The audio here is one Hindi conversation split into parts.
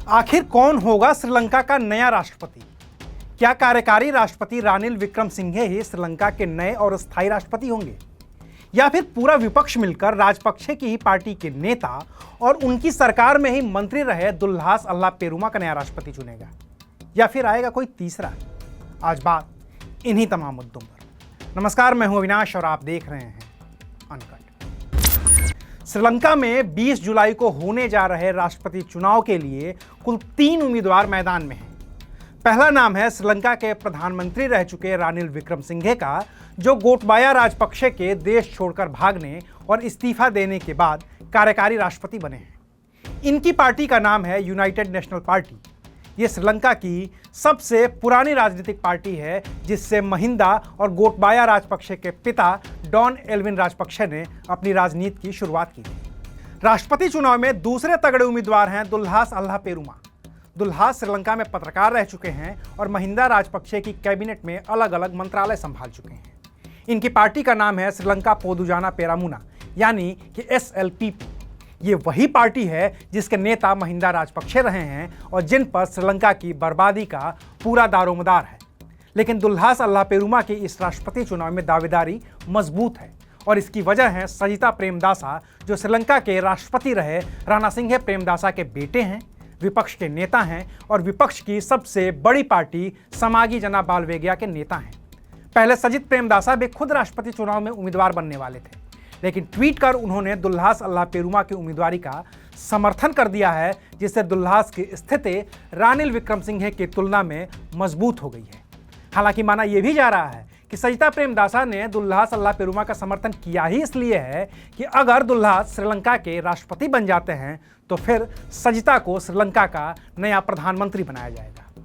आखिर कौन होगा श्रीलंका का नया राष्ट्रपति? क्या कार्यकारी राष्ट्रपति रानिल विक्रमसिंघे ही श्रीलंका के नए और स्थायी राष्ट्रपति होंगे, या फिर पूरा विपक्ष मिलकर राजपक्षे की ही पार्टी के नेता और उनकी सरकार में ही मंत्री रहे दुल्हास अल्लाह पेरुमा का नया राष्ट्रपति चुनेगा, या फिर आएगा कोई तीसरा? आज बात इन्हीं तमाम मुद्दों पर। नमस्कार, मैं हूं अविनाश और आप देख रहे हैं अनकट। श्रीलंका में 20 जुलाई को होने जा रहे राष्ट्रपति चुनाव के लिए कुल 3 उम्मीदवार मैदान में हैं। पहला नाम है श्रीलंका के प्रधानमंत्री रह चुके रानिल विक्रमसिंघे का, जो गोटबाया राजपक्षे के देश छोड़कर भागने और इस्तीफा देने के बाद कार्यकारी राष्ट्रपति बने हैं। इनकी पार्टी का नाम है यूनाइटेड नेशनल पार्टी। ये श्रीलंका की सबसे पुरानी राजनीतिक पार्टी है, जिससे महिंदा और गोटबाया राजपक्षे के पिता डॉन एल्विन राजपक्षे ने अपनी राजनीति की शुरुआत की थी। राष्ट्रपति चुनाव में दूसरे तगड़े उम्मीदवार हैं दुल्हास अल्लाह पेरुमा। दुल्हास श्रीलंका में पत्रकार रह चुके हैं और महिंदा राजपक्षे की कैबिनेट में अलग अलग मंत्रालय संभाल चुके हैं। इनकी पार्टी का नाम है श्रीलंका पोदुजाना पेरामुना, यानी कि SLPP। ये वही पार्टी है जिसके नेता महिंदा राजपक्षे रहे हैं और जिन पर श्रीलंका की बर्बादी का पूरा दारोमदार है। लेकिन दुल्हास अल्लाह पेरुमा की इस राष्ट्रपति चुनाव में दावेदारी मजबूत है और इसकी वजह है सजिता प्रेमदासा, जो श्रीलंका के राष्ट्रपति रहे रणसिंघे प्रेमदासा के बेटे हैं, विपक्ष के नेता हैं और विपक्ष की सबसे बड़ी पार्टी समागी जना बालवेगिया के नेता हैं। पहले सजित प्रेमदासा भी खुद राष्ट्रपति चुनाव में उम्मीदवार बनने वाले थे, लेकिन ट्वीट कर उन्होंने दुल्हास अल्लाह पेरुमा की उम्मीदवारी का समर्थन कर दिया है, जिससे दुल्हास की स्थिति रानिल विक्रमसिंघे की तुलना में मजबूत हो गई है। हालांकि माना यह भी जा रहा है कि सजिता प्रेमदासा ने दुल्हास अल्लाह पेरुमा का समर्थन किया ही इसलिए है कि अगर दुल्हास श्रीलंका के राष्ट्रपति बन जाते हैं तो फिर सजिता को श्रीलंका का नया प्रधानमंत्री बनाया जाएगा।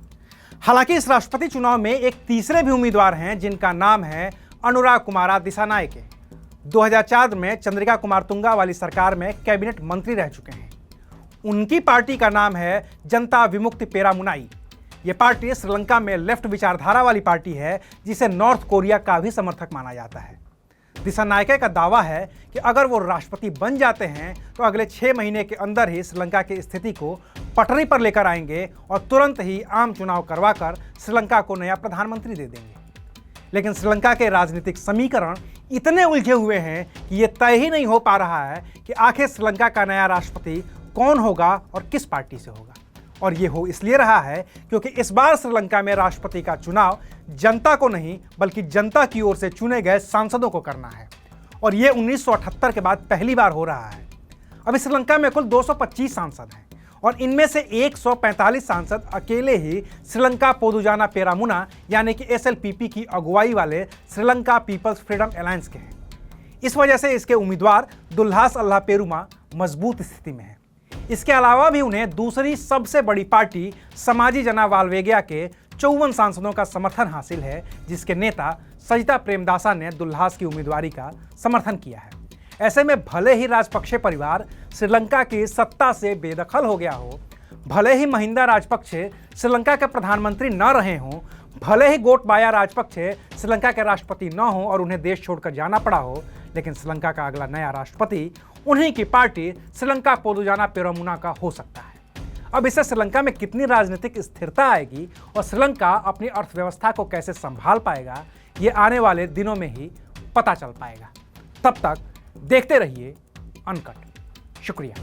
हालांकि इस राष्ट्रपति चुनाव में एक तीसरे भी उम्मीदवार हैं, जिनका नाम है अनुराग कुमारा दिसानायके। 2004 में चंद्रिका कुमारतुंगा वाली सरकार में कैबिनेट मंत्री रह चुके हैं। उनकी पार्टी का नाम है जनता विमुक्ति पेरामुनाई। ये पार्टी श्रीलंका में लेफ्ट विचारधारा वाली पार्टी है, जिसे नॉर्थ कोरिया का भी समर्थक माना जाता है। दिसानायके का दावा है कि अगर वो राष्ट्रपति बन जाते हैं तो अगले 6 महीने के अंदर ही श्रीलंका की स्थिति को पटरी पर लेकर आएंगे और तुरंत ही आम चुनाव करवाकर श्रीलंका को नया प्रधानमंत्री दे देंगे। लेकिन श्रीलंका के राजनीतिक समीकरण इतने उलझे हुए हैं कि ये तय ही नहीं हो पा रहा है कि आखिर श्रीलंका का नया राष्ट्रपति कौन होगा और किस पार्टी से होगा। और ये हो इसलिए रहा है क्योंकि इस बार श्रीलंका में राष्ट्रपति का चुनाव जनता को नहीं बल्कि जनता की ओर से चुने गए सांसदों को करना है, और ये 1978 के बाद पहली बार हो रहा है। अभी श्रीलंका में कुल 225 सांसद हैं और इनमें से 145 सांसद अकेले ही श्रीलंका पोदुजाना पेरामुना यानी कि SLPP की अगुवाई वाले श्रीलंका पीपल्स फ्रीडम अलायंस के हैं। इस वजह से इसके उम्मीदवार दुल्हास अल्लाह पेरुमा मजबूत स्थिति में हैं। इसके अलावा भी उन्हें दूसरी सबसे बड़ी पार्टी समाजी जना बालवेगिया के 54 सांसदों का समर्थन हासिल है, जिसके नेता सजिता प्रेमदासा ने दुल्हास की उम्मीदवारी का समर्थन किया है। ऐसे में भले ही राजपक्षे परिवार श्रीलंका की सत्ता से बेदखल हो गया हो, भले ही महिंदा राजपक्षे श्रीलंका के प्रधानमंत्री न रहे हों, भले ही गोटबाया राजपक्षे श्रीलंका के राष्ट्रपति न हों और उन्हें देश छोड़कर जाना पड़ा हो, लेकिन श्रीलंका का अगला नया राष्ट्रपति उन्हीं की पार्टी श्रीलंका पोदुजाना पेरामुना का हो सकता है। अब इससे श्रीलंका में कितनी राजनीतिक स्थिरता आएगी और श्रीलंका अपनी अर्थव्यवस्था को कैसे संभाल पाएगा, ये आने वाले दिनों में ही पता चल पाएगा। तब तक देखते रहिए अनकट। शुक्रिया।